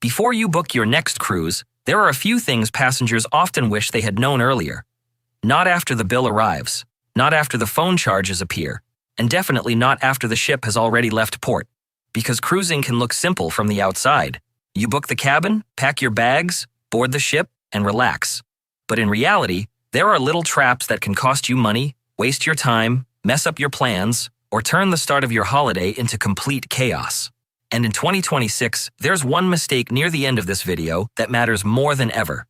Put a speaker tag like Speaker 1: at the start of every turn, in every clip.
Speaker 1: Before you book your next cruise, there are a few things passengers often wish they had known earlier. Not after the bill arrives, not after the phone charges appear, and definitely not after the ship has already left port. Because cruising can look simple from the outside. You book the cabin, pack your bags, board the ship, and relax. But in reality, there are little traps that can cost you money, waste your time, mess up your plans, or turn the start of your holiday into complete chaos. And in 2026, there's one mistake near the end of this video that matters more than ever.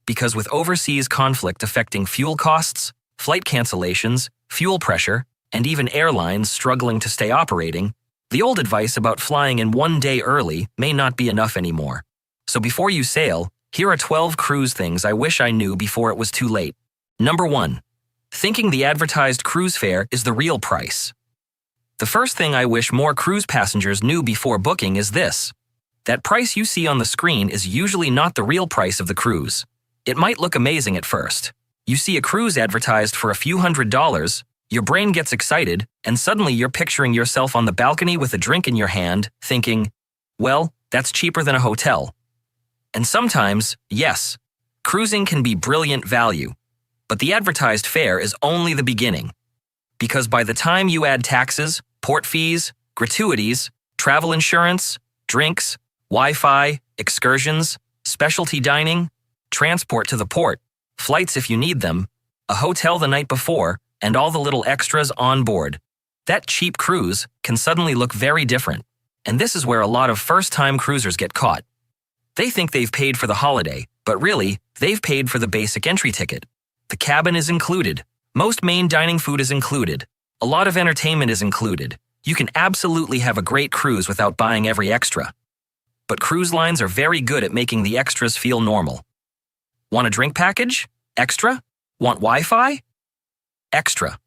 Speaker 1: Because with overseas conflict affecting fuel costs, flight cancellations, fuel pressure, and even airlines struggling to stay operating, the old advice about flying in one day early may not be enough anymore. So before you sail, here are 12 cruise things I wish I knew before it was too late. Number 1. Thinking the advertised cruise fare is the real price. The first thing I wish more cruise passengers knew before booking is this. That price you see on the screen is usually not the real price of the cruise. It might look amazing at first. You see a cruise advertised for a few $100s, your brain gets excited, and suddenly you're picturing yourself on the balcony with a drink in your hand, thinking, well, that's cheaper than a hotel. And sometimes, yes, cruising can be brilliant value. But the advertised fare is only the beginning. Because by the time you add taxes, port fees, gratuities, travel insurance, drinks, Wi-Fi, excursions, specialty dining, transport to the port, flights if you need them, a hotel the night before, and all the little extras on board, that cheap cruise can suddenly look very different. And this is where a lot of first-time cruisers get caught. They think they've paid for the holiday, but really, they've paid for the basic entry ticket. The cabin is included. Most main dining food is included. A lot of entertainment is included. You can absolutely have a great cruise without buying every extra. But cruise lines are very good at making the extras feel normal. Want a drink package? Extra? Want Wi-Fi? Extra.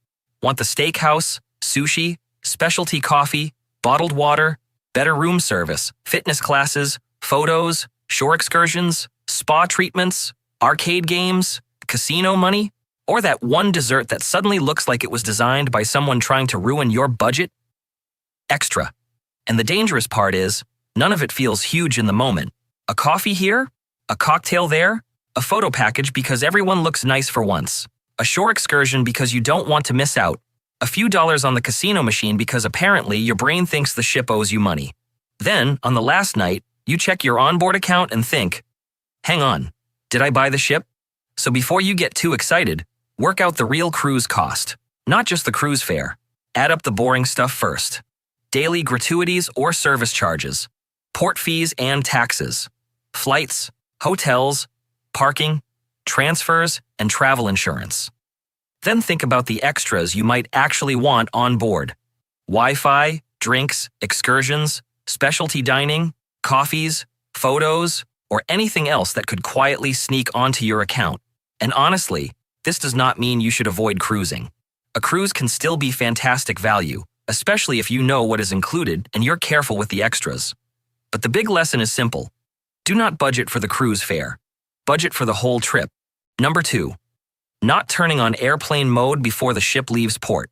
Speaker 1: Want the steakhouse, sushi, specialty coffee, bottled water, better room service, fitness classes, photos, shore excursions, spa treatments, arcade games, casino money? Or that one dessert that suddenly looks like it was designed by someone trying to ruin your budget? Extra. And the dangerous part is, none of it feels huge in the moment. A coffee here, a cocktail there, a photo package because everyone looks nice for once, a shore excursion because you don't want to miss out, a few dollars on the casino machine because apparently your brain thinks the ship owes you money. Then, on the last night, you check your onboard account and think, hang on, did I buy the ship? So before you get too excited, work out the real cruise cost, not just the cruise fare. Add up the boring stuff first. Daily gratuities or service charges, port fees and taxes, flights, hotels, parking, transfers, and travel insurance. Then think about the extras you might actually want on board. Wi-Fi, drinks, excursions, specialty dining, coffees, photos, or anything else that could quietly sneak onto your account. And honestly, this does not mean you should avoid cruising. A cruise can still be fantastic value, especially if you know what is included and you're careful with the extras. But the big lesson is simple. Do not budget for the cruise fare. Budget for the whole trip. Number 2. Not turning on airplane mode before the ship leaves port.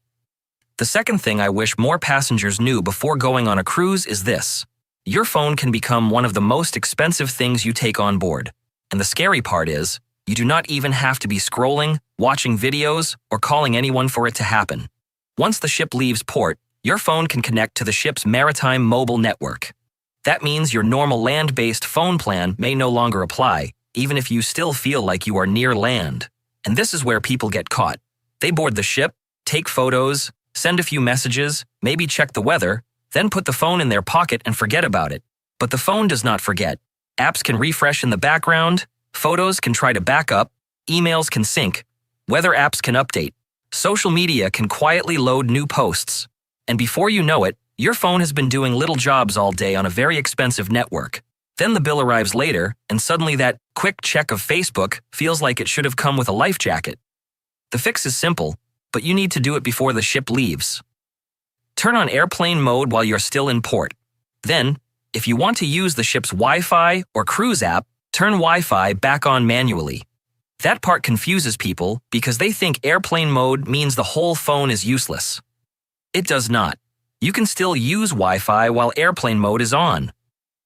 Speaker 1: The second thing I wish more passengers knew before going on a cruise is this. Your phone can become one of the most expensive things you take on board. And the scary part is, you do not even have to be scrolling, watching videos, or calling anyone for it to happen. Once the ship leaves port, your phone can connect to the ship's maritime mobile network. That means your normal land-based phone plan may no longer apply, even if you still feel like you are near land. And this is where people get caught. They board the ship, take photos, send a few messages, maybe check the weather, then put the phone in their pocket and forget about it. But the phone does not forget. Apps can refresh in the background, photos can try to back up, emails can sync, weather apps can update, social media can quietly load new posts. And before you know it, your phone has been doing little jobs all day on a very expensive network. Then the bill arrives later, and suddenly that quick check of Facebook feels like it should have come with a life jacket. The fix is simple, but you need to do it before the ship leaves. Turn on airplane mode while you're still in port. Then, if you want to use the ship's Wi-Fi or cruise app, turn Wi-Fi back on manually. That part confuses people because they think airplane mode means the whole phone is useless. It does not. You can still use Wi-Fi while airplane mode is on.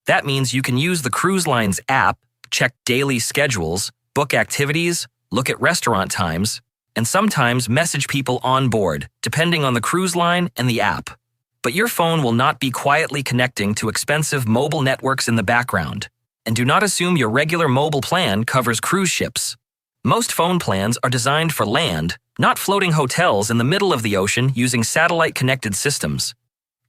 Speaker 1: That means you can use the cruise line's app, check daily schedules, book activities, look at restaurant times, and sometimes message people on board, depending on the cruise line and the app. But your phone will not be quietly connecting to expensive mobile networks in the background. And do not assume your regular mobile plan covers cruise ships. Most phone plans are designed for land, not floating hotels in the middle of the ocean using satellite-connected systems.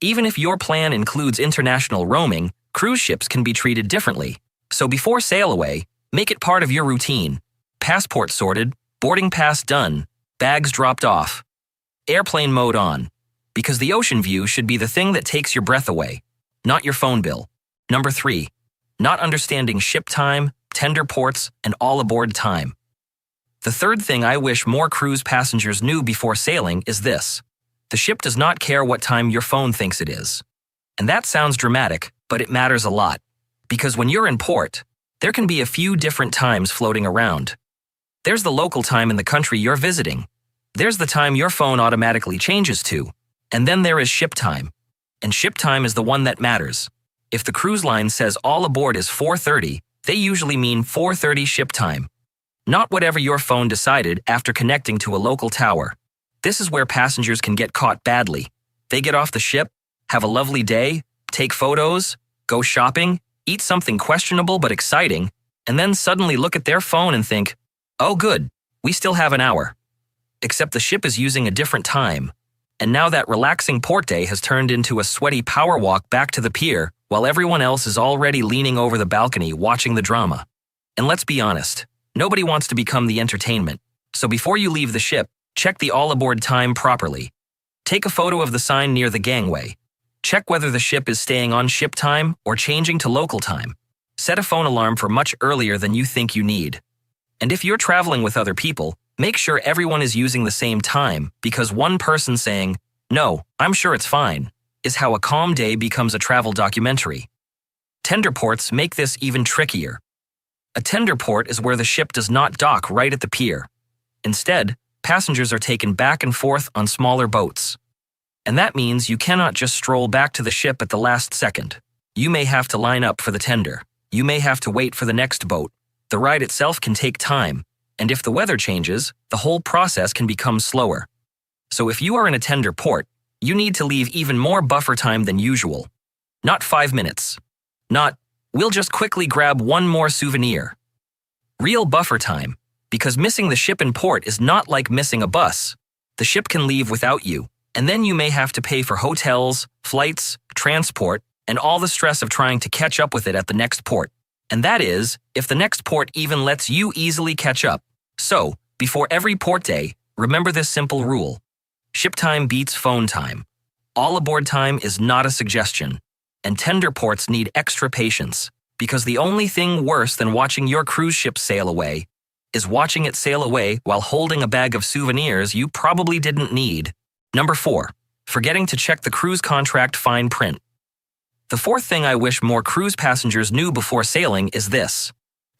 Speaker 1: Even if your plan includes international roaming, cruise ships can be treated differently. So before sail away, make it part of your routine. Passport sorted, boarding pass done, bags dropped off. Airplane mode on. Because the ocean view should be the thing that takes your breath away, not your phone bill. Number 3. Not understanding ship time, tender ports, and all aboard time. The third thing I wish more cruise passengers knew before sailing is this. The ship does not care what time your phone thinks it is. And that sounds dramatic, but it matters a lot. Because when you're in port, there can be a few different times floating around. There's the local time in the country you're visiting. There's the time your phone automatically changes to. And then there is ship time. And ship time is the one that matters. If the cruise line says all aboard is 4:30, they usually mean 4:30 ship time. Not whatever your phone decided after connecting to a local tower. This is where passengers can get caught badly. They get off the ship, have a lovely day, take photos, go shopping, eat something questionable but exciting, and then suddenly look at their phone and think, oh good, we still have an hour. Except the ship is using a different time. And now that relaxing port day has turned into a sweaty power walk back to the pier while everyone else is already leaning over the balcony watching the drama. And let's be honest, nobody wants to become the entertainment. So before you leave the ship, check the all-aboard time properly. Take a photo of the sign near the gangway. Check whether the ship is staying on ship time or changing to local time. Set a phone alarm for much earlier than you think you need. And if you're traveling with other people, make sure everyone is using the same time, because one person saying, "No, I'm sure it's fine," is how a calm day becomes a travel documentary. Tender ports make this even trickier. A tender port is where the ship does not dock right at the pier. Instead, passengers are taken back and forth on smaller boats. And that means you cannot just stroll back to the ship at the last second. You may have to line up for the tender. You may have to wait for the next boat. The ride itself can take time. And if the weather changes, the whole process can become slower. So if you are in a tender port, you need to leave even more buffer time than usual. Not 5 minutes. Not, we'll just quickly grab one more souvenir. Real buffer time, because missing the ship in port is not like missing a bus. The ship can leave without you, and then you may have to pay for hotels, flights, transport, and all the stress of trying to catch up with it at the next port. And that is, if the next port even lets you easily catch up. So, before every port day, remember this simple rule. Ship time beats phone time. All aboard time is not a suggestion. And tender ports need extra patience, because the only thing worse than watching your cruise ship sail away is watching it sail away while holding a bag of souvenirs you probably didn't need. Number 4, forgetting to check the cruise contract fine print. The fourth thing I wish more cruise passengers knew before sailing is this.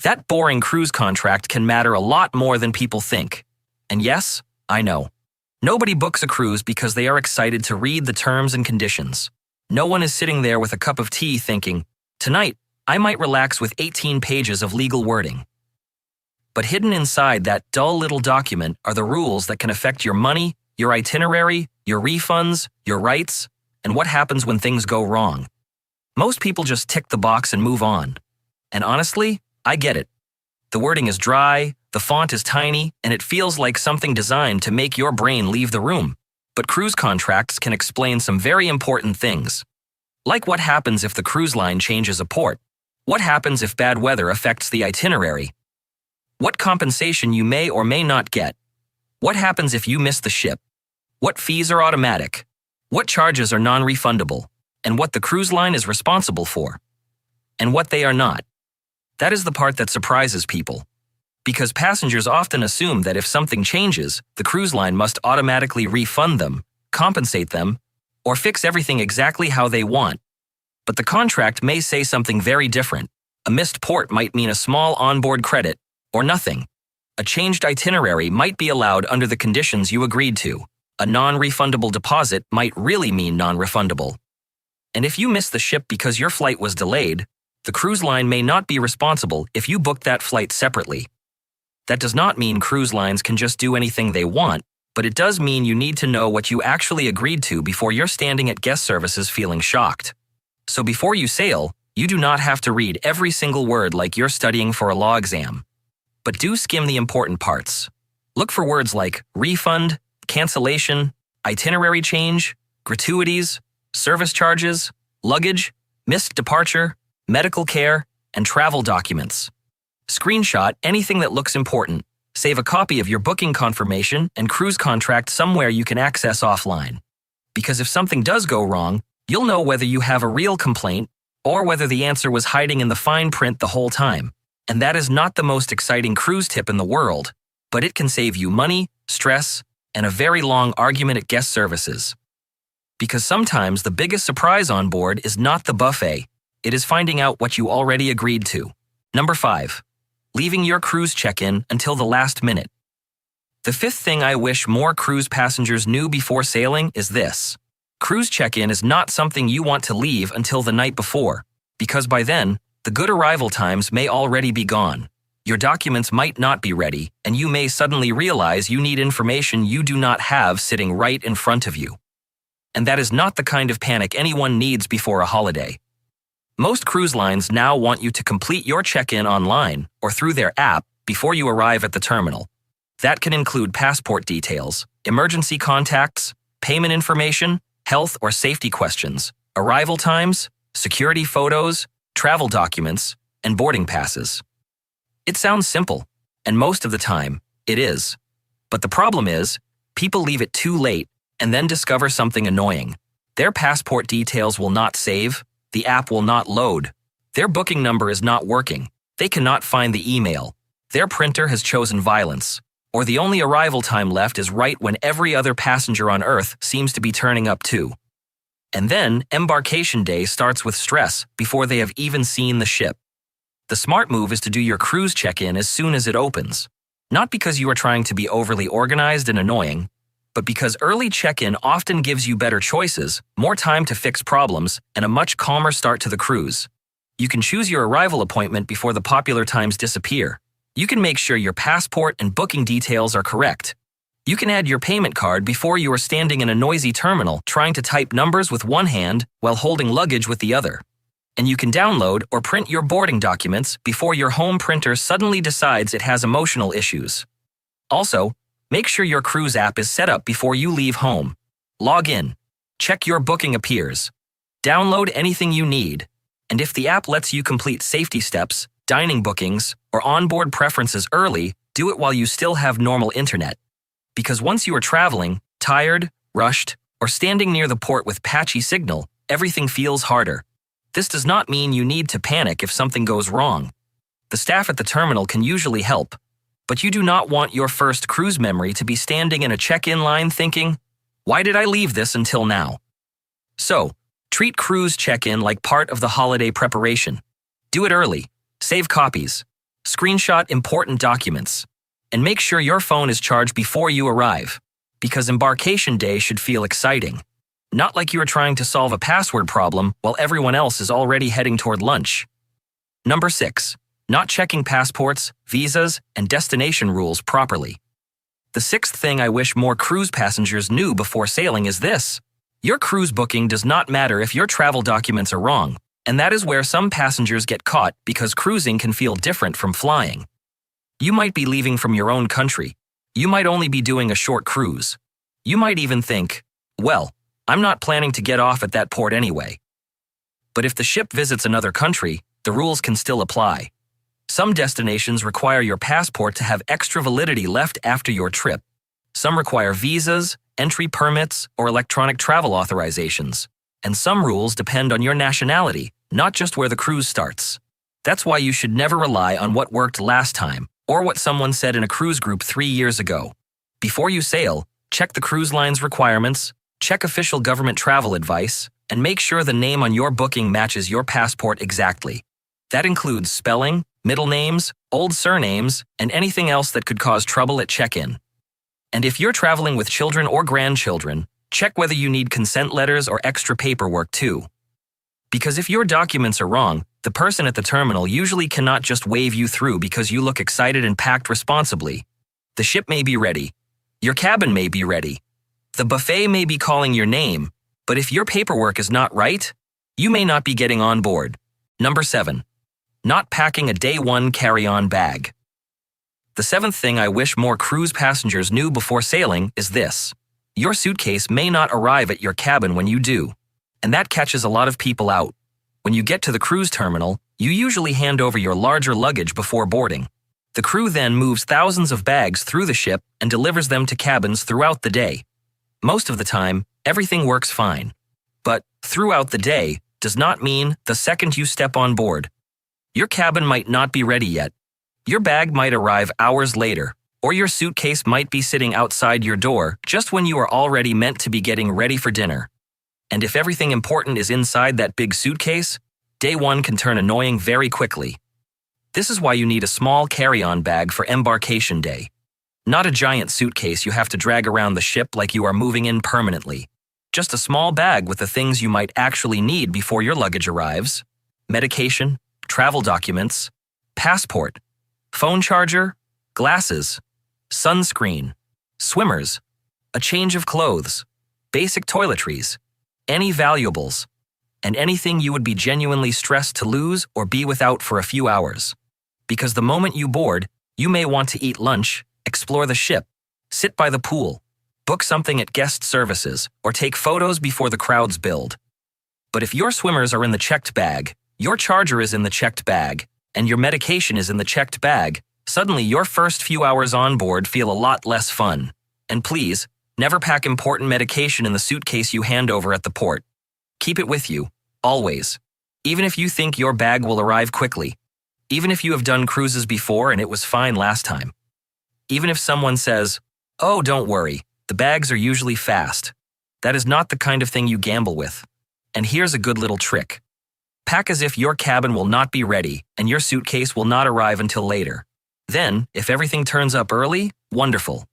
Speaker 1: That boring cruise contract can matter a lot more than people think. And yes, I know. Nobody books a cruise because they are excited to read the terms and conditions. No one is sitting there with a cup of tea thinking, tonight, I might relax with 18 pages of legal wording. But hidden inside that dull little document are the rules that can affect your money, your itinerary, your refunds, your rights, and what happens when things go wrong. Most people just tick the box and move on. And honestly, I get it. The wording is dry, the font is tiny, and it feels like something designed to make your brain leave the room. But cruise contracts can explain some very important things. Like what happens if the cruise line changes a port? What happens if bad weather affects the itinerary? What compensation you may or may not get? What happens if you miss the ship? What fees are automatic? What charges are non-refundable? And what the cruise line is responsible for, and what they are not. That is the part that surprises people. Because passengers often assume that if something changes, the cruise line must automatically refund them, compensate them, or fix everything exactly how they want. But the contract may say something very different. A missed port might mean a small onboard credit, or nothing. A changed itinerary might be allowed under the conditions you agreed to. A non-refundable deposit might really mean non-refundable. And if you miss the ship because your flight was delayed, The cruise line may not be responsible if you book that flight separately. That does not mean cruise lines can just do anything they want, but it does mean you need to know what you actually agreed to before you're standing at guest services feeling shocked. So before you sail, you do not have to read every single word like you're studying for a law exam. But do skim the important parts. Look for words like refund, cancellation, itinerary change, gratuities, service charges, luggage, missed departure, medical care, and travel documents. Screenshot anything that looks important. Save a copy of your booking confirmation and cruise contract somewhere you can access offline. Because if something does go wrong, you'll know whether you have a real complaint or whether the answer was hiding in the fine print the whole time. And that is not the most exciting cruise tip in the world, but it can save you money, stress, and a very long argument at guest services. Because sometimes the biggest surprise on board is not the buffet, it is finding out what you already agreed to. Number 5. Leaving your cruise check-in until the last minute. The fifth thing I wish more cruise passengers knew before sailing is this. Cruise check-in is not something you want to leave until the night before, because by then, the good arrival times may already be gone. Your documents might not be ready, and you may suddenly realize you need information you do not have sitting right in front of you. And that is not the kind of panic anyone needs before a holiday. Most cruise lines now want you to complete your check-in online or through their app before you arrive at the terminal. That can include passport details, emergency contacts, payment information, health or safety questions, arrival times, security photos, travel documents, and boarding passes. It sounds simple, and most of the time, it is. But the problem is, people leave it too late and then discover something annoying. Their passport details will not save, the app will not load, their booking number is not working, they cannot find the email, their printer has chosen violence, or the only arrival time left is right when every other passenger on Earth seems to be turning up too. And then, embarkation day starts with stress before they have even seen the ship. The smart move is to do your cruise check-in as soon as it opens. Not because you are trying to be overly organized and annoying, but because early check-in often gives you better choices, more time to fix problems, and a much calmer start to the cruise. You can choose your arrival appointment before the popular times disappear. You can make sure your passport and booking details are correct. You can add your payment card before you are standing in a noisy terminal trying to type numbers with one hand while holding luggage with the other. And you can download or print your boarding documents before your home printer suddenly decides it has emotional issues. Also, make sure your cruise app is set up before you leave home. Log in. Check your booking appears. Download anything you need. And if the app lets you complete safety steps, dining bookings, or onboard preferences early, do it while you still have normal internet. Because once you are traveling, tired, rushed, or standing near the port with patchy signal, everything feels harder. This does not mean you need to panic if something goes wrong. The staff at the terminal can usually help, but you do not want your first cruise memory to be standing in a check-in line thinking, "Why did I leave this until now?" So, treat cruise check-in like part of the holiday preparation. Do it early, save copies, screenshot important documents, and make sure your phone is charged before you arrive, because embarkation day should feel exciting. Not like you are trying to solve a password problem while everyone else is already heading toward lunch. Number 6. Not checking passports, visas, and destination rules properly. The sixth thing I wish more cruise passengers knew before sailing is this. Your cruise booking does not matter if your travel documents are wrong, and that is where some passengers get caught because cruising can feel different from flying. You might be leaving from your own country. You might only be doing a short cruise. You might even think, well, I'm not planning to get off at that port anyway. But if the ship visits another country, the rules can still apply. Some destinations require your passport to have extra validity left after your trip. Some require visas, entry permits, or electronic travel authorizations. And some rules depend on your nationality, not just where the cruise starts. That's why you should never rely on what worked last time, or what someone said in a cruise group 3 years ago. Before you sail, check the cruise line's requirements, check official government travel advice, and make sure the name on your booking matches your passport exactly. That includes spelling, middle names, old surnames, and anything else that could cause trouble at check-in. And if you're traveling with children or grandchildren, check whether you need consent letters or extra paperwork too. Because if your documents are wrong, The person at the terminal usually cannot just wave you through because you look excited and packed responsibly. The ship may be ready. Your cabin may be ready. The buffet may be calling your name, but if your paperwork is not right, you may not be getting on board. Number 7. Not packing a day 1 carry-on bag. The 7th thing I wish more cruise passengers knew before sailing is this. Your suitcase may not arrive at your cabin when you do, and that catches a lot of people out. When you get to the cruise terminal, you usually hand over your larger luggage before boarding. The crew then moves thousands of bags through the ship and delivers them to cabins throughout the day. Most of the time, everything works fine. But throughout the day does not mean the second you step on board. Your cabin might not be ready yet. Your bag might arrive hours later, or your suitcase might be sitting outside your door just when you are already meant to be getting ready for dinner. And if everything important is inside that big suitcase, day 1 can turn annoying very quickly. This is why you need a small carry-on bag for embarkation day. Not a giant suitcase you have to drag around the ship like you are moving in permanently. Just a small bag with the things you might actually need before your luggage arrives. Medication, travel documents, passport, phone charger, glasses, sunscreen, swimmers, a change of clothes, basic toiletries, any valuables, and anything you would be genuinely stressed to lose or be without for a few hours. Because the moment you board, you may want to eat lunch, explore the ship, sit by the pool, book something at guest services, or take photos before the crowds build. But if your swimmers are in the checked bag, your charger is in the checked bag, and your medication is in the checked bag, suddenly your first few hours on board feel a lot less fun. And please, never pack important medication in the suitcase you hand over at the port. Keep it with you, always. Even if you think your bag will arrive quickly. Even if you have done cruises before and it was fine last time. Even if someone says, "Oh, don't worry, the bags are usually fast." That is not the kind of thing you gamble with. And here's a good little trick. Pack as if your cabin will not be ready and your suitcase will not arrive until later. Then, if everything turns up early, wonderful.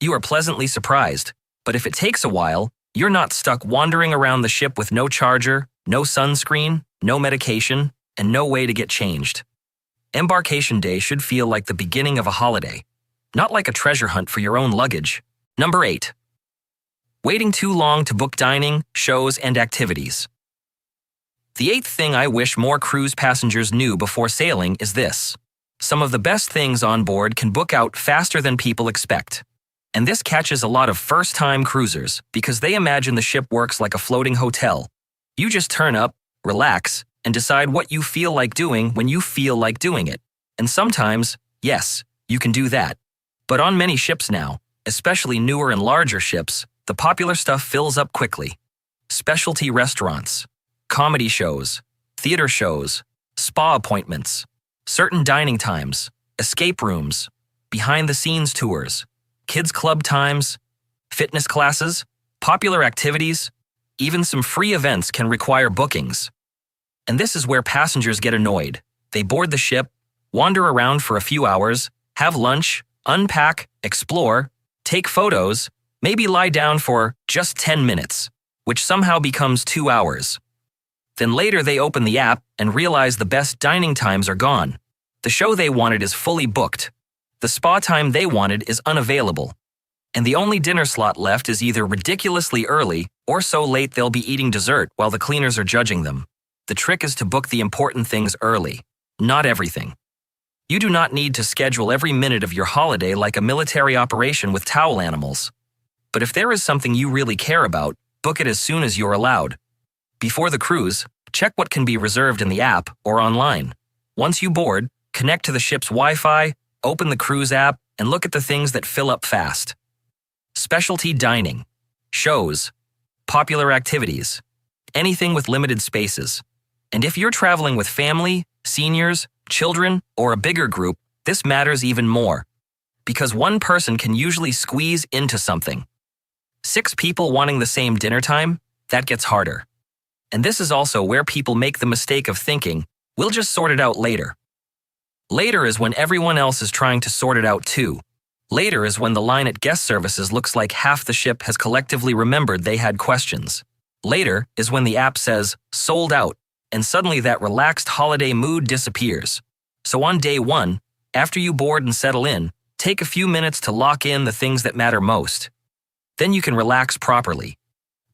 Speaker 1: You are pleasantly surprised, but if it takes a while, you're not stuck wandering around the ship with no charger, no sunscreen, no medication, and no way to get changed. Embarkation day should feel like the beginning of a holiday, not like a treasure hunt for your own luggage. Number 8. Waiting too long to book dining, shows, and activities. The 8th thing I wish more cruise passengers knew before sailing is this. Some of the best things on board can book out faster than people expect. And this catches a lot of first-time cruisers because they imagine the ship works like a floating hotel. You just turn up, relax, and decide what you feel like doing when you feel like doing it. And sometimes, yes, you can do that. But on many ships now, especially newer and larger ships, the popular stuff fills up quickly. Specialty restaurants, comedy shows, theater shows, spa appointments, certain dining times, escape rooms, behind-the-scenes tours, kids' club times, fitness classes, popular activities, even some free events can require bookings. And this is where passengers get annoyed. They board the ship, wander around for a few hours, have lunch, unpack, explore, take photos, maybe lie down for just 10 minutes, which somehow becomes 2 hours. Then later they open the app and realize the best dining times are gone. The show they wanted is fully booked. The spa time they wanted is unavailable. And the only dinner slot left is either ridiculously early or so late they'll be eating dessert while the cleaners are judging them. The trick is to book the important things early, not everything. You do not need to schedule every minute of your holiday like a military operation with towel animals. But if there is something you really care about, book it as soon as you're allowed. Before the cruise, check what can be reserved in the app or online. Once you board, connect to the ship's Wi-Fi, open the cruise app, and look at the things that fill up fast. Specialty dining, shows, popular activities, anything with limited spaces. And if you're traveling with family, seniors, children, or a bigger group, this matters even more. Because one person can usually squeeze into something. 6 people wanting the same dinner time, that gets harder. And this is also where people make the mistake of thinking, we'll just sort it out later. Later is when everyone else is trying to sort it out too. Later is when the line at guest services looks like half the ship has collectively remembered they had questions. Later is when the app says, sold out, and suddenly that relaxed holiday mood disappears. So on day 1, after you board and settle in, take a few minutes to lock in the things that matter most. Then you can relax properly.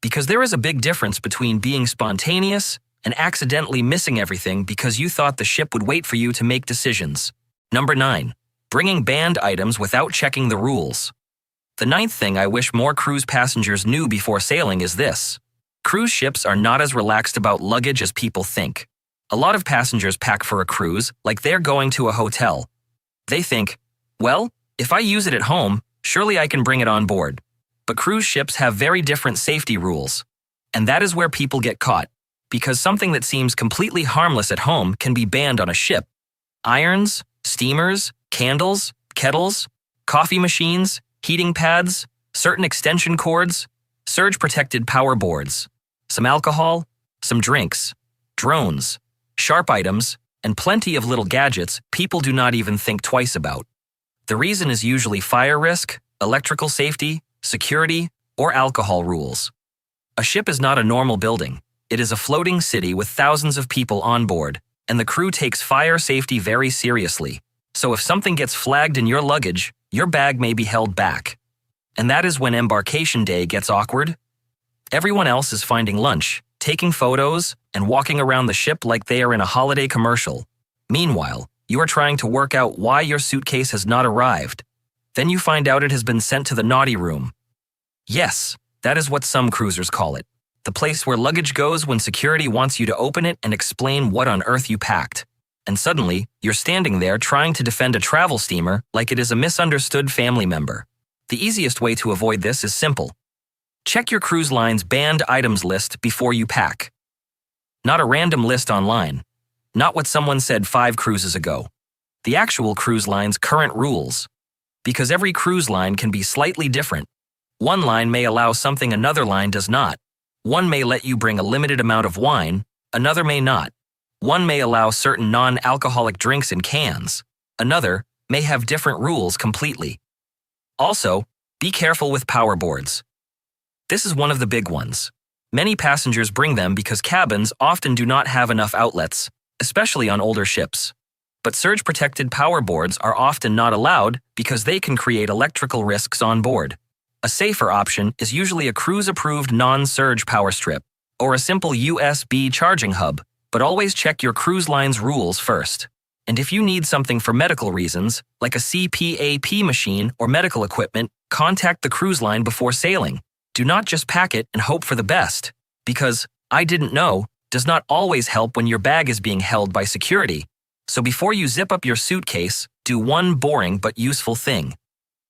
Speaker 1: Because there is a big difference between being spontaneous and accidentally missing everything because you thought the ship would wait for you to make decisions. Number 9. Bringing banned items without checking the rules. The 9th thing I wish more cruise passengers knew before sailing is this. Cruise ships are not as relaxed about luggage as people think. A lot of passengers pack for a cruise like they're going to a hotel. They think, well, if I use it at home, surely I can bring it on board. But cruise ships have very different safety rules. And that is where people get caught, because something that seems completely harmless at home can be banned on a ship. Irons, steamers, candles, kettles, coffee machines, heating pads, certain extension cords, surge-protected power boards, some alcohol, some drinks, drones, sharp items, and plenty of little gadgets people do not even think twice about. The reason is usually fire risk, electrical safety, security, or alcohol rules. A ship is not a normal building. It is a floating city with thousands of people on board, and the crew takes fire safety very seriously. So if something gets flagged in your luggage, your bag may be held back. And that is when embarkation day gets awkward. Everyone else is finding lunch, taking photos, and walking around the ship like they are in a holiday commercial. Meanwhile, you are trying to work out why your suitcase has not arrived. Then you find out it has been sent to the naughty room. Yes, that is what some cruisers call it. The place where luggage goes when security wants you to open it and explain what on earth you packed. And suddenly, you're standing there trying to defend a travel steamer like it is a misunderstood family member. The easiest way to avoid this is simple. Check your cruise line's banned items list before you pack. Not a random list online. Not what someone said 5 cruises ago. The actual cruise line's current rules. Because every cruise line can be slightly different. One line may allow something another line does not. One may let you bring a limited amount of wine, another may not. One may allow certain non-alcoholic drinks in cans. Another may have different rules completely. Also, be careful with power boards. This is one of the big ones. Many passengers bring them because cabins often do not have enough outlets, especially on older ships. But surge-protected power boards are often not allowed because they can create electrical risks on board. A safer option is usually a cruise-approved non-surge power strip, or a simple USB charging hub, but always check your cruise line's rules first. And if you need something for medical reasons, like a CPAP machine or medical equipment, contact the cruise line before sailing. Do not just pack it and hope for the best, because "I didn't know" does not always help when your bag is being held by security. So before you zip up your suitcase, do one boring but useful thing.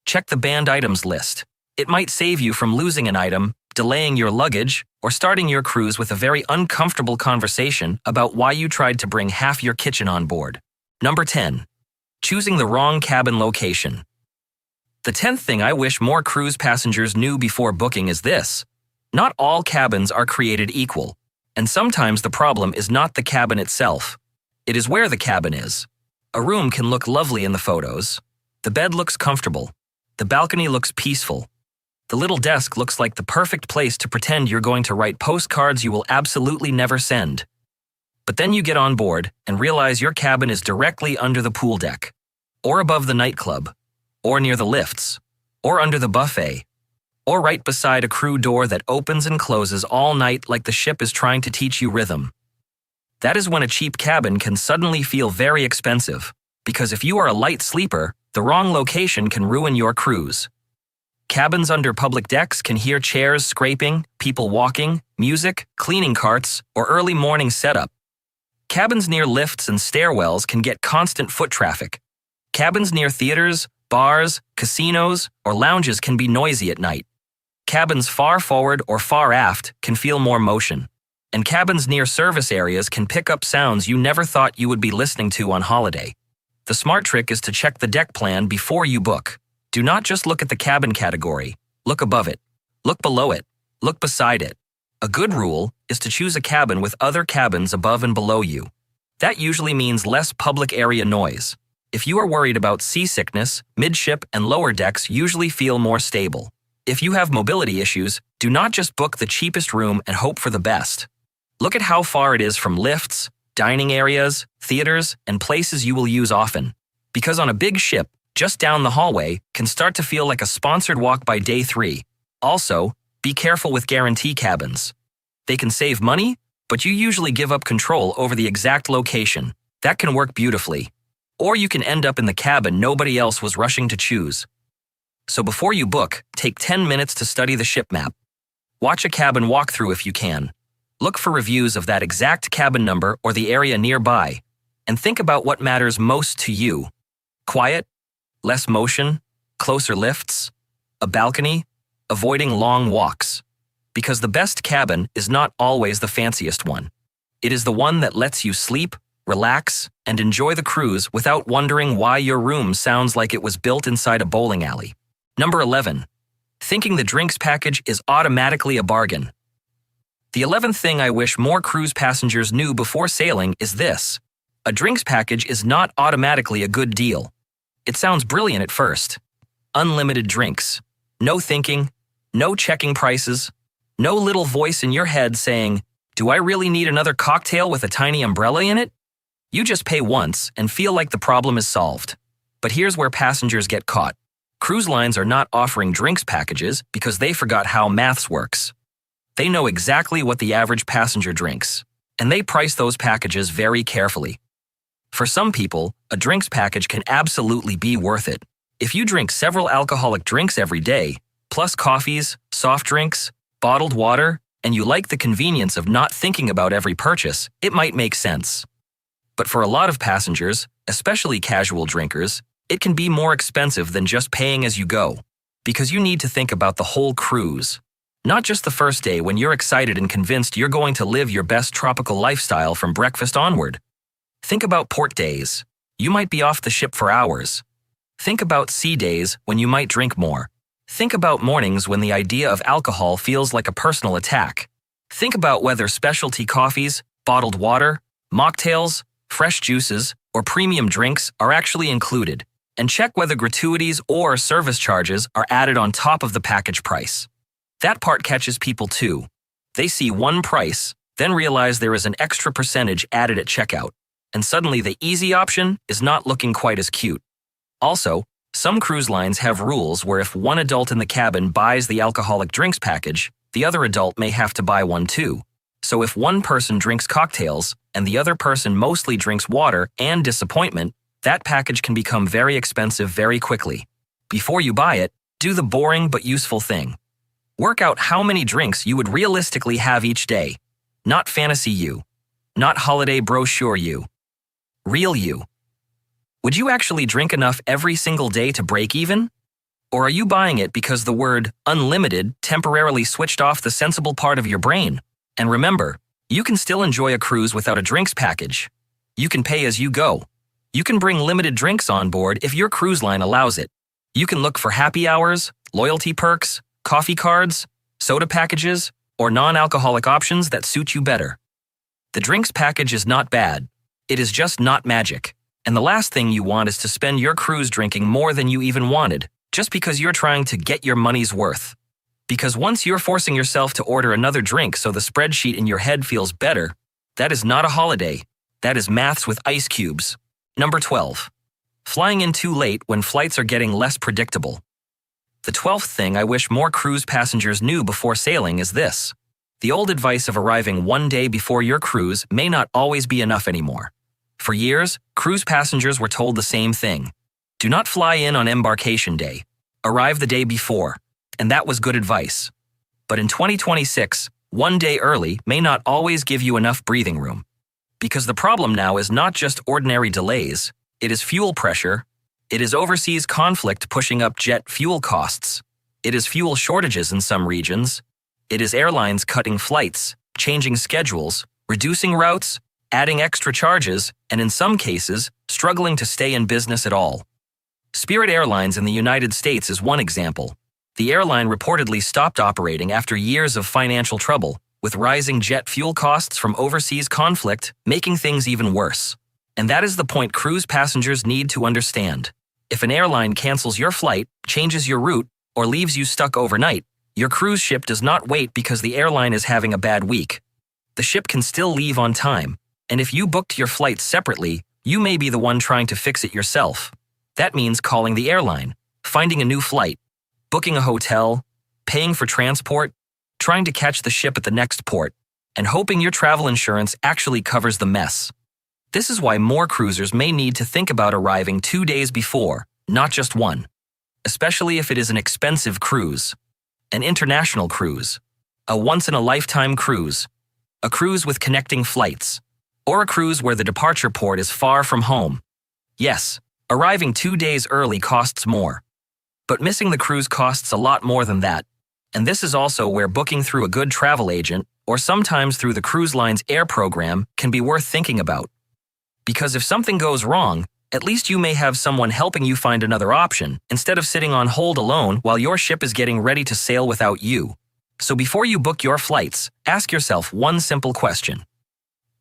Speaker 1: Check the banned items list. It might save you from losing an item, delaying your luggage, or starting your cruise with a very uncomfortable conversation about why you tried to bring half your kitchen on board. Number 10. Choosing the wrong cabin location. The 10th thing I wish more cruise passengers knew before booking is this. Not all cabins are created equal, and sometimes the problem is not the cabin itself. It is where the cabin is. A room can look lovely in the photos. The bed looks comfortable. The balcony looks peaceful. The little desk looks like the perfect place to pretend you're going to write postcards you will absolutely never send. But then you get on board and realize your cabin is directly under the pool deck, or above the nightclub, or near the lifts, or under the buffet, or right beside a crew door that opens and closes all night like the ship is trying to teach you rhythm. That is when a cheap cabin can suddenly feel very expensive, because if you are a light sleeper, the wrong location can ruin your cruise. Cabins under public decks can hear chairs scraping, people walking, music, cleaning carts, or early morning setup. Cabins near lifts and stairwells can get constant foot traffic. Cabins near theaters, bars, casinos, or lounges can be noisy at night. Cabins far forward or far aft can feel more motion. And cabins near service areas can pick up sounds you never thought you would be listening to on holiday. The smart trick is to check the deck plan before you book. Do not just look at the cabin category. Look above it. Look below it. Look beside it. A good rule is to choose a cabin with other cabins above and below you. That usually means less public area noise. If you are worried about seasickness, midship and lower decks usually feel more stable. If you have mobility issues, do not just book the cheapest room and hope for the best. Look at how far it is from lifts, dining areas, theaters, and places you will use often. Because on a big ship, just down the hallway can start to feel like a sponsored walk by day 3. Also, be careful with guarantee cabins. They can save money, but you usually give up control over the exact location. That can work beautifully. Or you can end up in the cabin nobody else was rushing to choose. So before you book, take 10 minutes to study the ship map. Watch a cabin walkthrough if you can. Look for reviews of that exact cabin number or the area nearby, and think about what matters most to you. Quiet, less motion, closer lifts, a balcony, avoiding long walks. Because the best cabin is not always the fanciest one. It is the one that lets you sleep, relax, and enjoy the cruise without wondering why your room sounds like it was built inside a bowling alley. Number 11. Thinking the drinks package is automatically a bargain. The 11th thing I wish more cruise passengers knew before sailing is this: a drinks package is not automatically a good deal. It sounds brilliant at first. Unlimited drinks. No thinking, no checking prices, no little voice in your head saying, "Do I really need another cocktail with a tiny umbrella in it?" You just pay once and feel like the problem is solved. But here's where passengers get caught. Cruise lines are not offering drinks packages because they forgot how maths works. They know exactly what the average passenger drinks, and they price those packages very carefully. For some people, a drinks package can absolutely be worth it. If you drink several alcoholic drinks every day, plus coffees, soft drinks, bottled water, and you like the convenience of not thinking about every purchase, it might make sense. But for a lot of passengers, especially casual drinkers, it can be more expensive than just paying as you go, because you need to think about the whole cruise. Not just the first day when you're excited and convinced you're going to live your best tropical lifestyle from breakfast onward. Think about port days. You might be off the ship for hours. Think about sea days when you might drink more. Think about mornings when the idea of alcohol feels like a personal attack. Think about whether specialty coffees, bottled water, mocktails, fresh juices, or premium drinks are actually included, and check whether gratuities or service charges are added on top of the package price. That part catches people too. They see one price, then realize there is an extra percentage added at checkout, and suddenly the easy option is not looking quite as cute. Also, some cruise lines have rules where if one adult in the cabin buys the alcoholic drinks package, the other adult may have to buy one too. So if one person drinks cocktails and the other person mostly drinks water and disappointment, that package can become very expensive very quickly. Before you buy it, do the boring but useful thing. Work out how many drinks you would realistically have each day. Not fantasy you. Not holiday brochure you. Real you. Would you actually drink enough every single day to break even? Or are you buying it because the word unlimited temporarily switched off the sensible part of your brain? And remember, you can still enjoy a cruise without a drinks package. You can pay as you go. You can bring limited drinks on board if your cruise line allows it. You can look for happy hours, loyalty perks, coffee cards, soda packages, or non-alcoholic options that suit you better. The drinks package is not bad. It is just not magic. And the last thing you want is to spend your cruise drinking more than you even wanted, just because you're trying to get your money's worth. Because once you're forcing yourself to order another drink so the spreadsheet in your head feels better, that is not a holiday. That is maths with ice cubes. Number 12. Flying in too late when flights are getting less predictable. The 12th thing I wish more cruise passengers knew before sailing is this: the old advice of arriving one day before your cruise may not always be enough anymore. For years, cruise passengers were told the same thing. Do not fly in on embarkation day. Arrive the day before. And that was good advice. But in 2026, one day early may not always give you enough breathing room. Because the problem now is not just ordinary delays, it is fuel pressure, it is overseas conflict pushing up jet fuel costs, it is fuel shortages in some regions, it is airlines cutting flights, changing schedules, reducing routes, adding extra charges, and in some cases, struggling to stay in business at all. Spirit Airlines in the United States is one example. The airline reportedly stopped operating after years of financial trouble, with rising jet fuel costs from overseas conflict making things even worse. And that is the point cruise passengers need to understand. If an airline cancels your flight, changes your route, or leaves you stuck overnight, your cruise ship does not wait because the airline is having a bad week. the ship can still leave on time, and if you booked your flight separately, you may be the one trying to fix it yourself. That means calling the airline, finding a new flight, booking a hotel, paying for transport, trying to catch the ship at the next port, and hoping your travel insurance actually covers the mess. This is why more cruisers may need to think about arriving 2 days before, not just one, especially if it is an expensive cruise, an international cruise, a once-in-a-lifetime cruise, a cruise with connecting flights, or a cruise where the departure port is far from home. Yes, arriving 2 days early costs more. But missing the cruise costs a lot more than that. And this is also where booking through a good travel agent, or sometimes through the cruise line's air program, can be worth thinking about. Because if something goes wrong, at least you may have someone helping you find another option, instead of sitting on hold alone while your ship is getting ready to sail without you. So before you book your flights, ask yourself one simple question.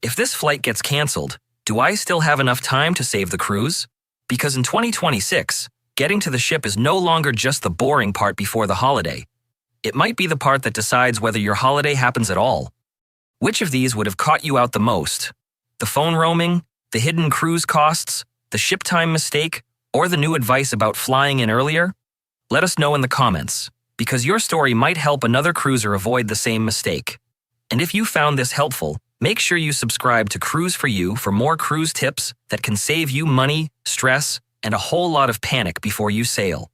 Speaker 1: If this flight gets canceled, do I still have enough time to save the cruise? Because in 2026, getting to the ship is no longer just the boring part before the holiday. It might be the part that decides whether your holiday happens at all. Which of these would have caught you out the most? The phone roaming, the hidden cruise costs, the ship time mistake, or the new advice about flying in earlier? Let us know in the comments, because your story might help another cruiser avoid the same mistake. And if you found this helpful, make sure you subscribe to Cruise for You for more cruise tips that can save you money, stress, and a whole lot of panic before you sail.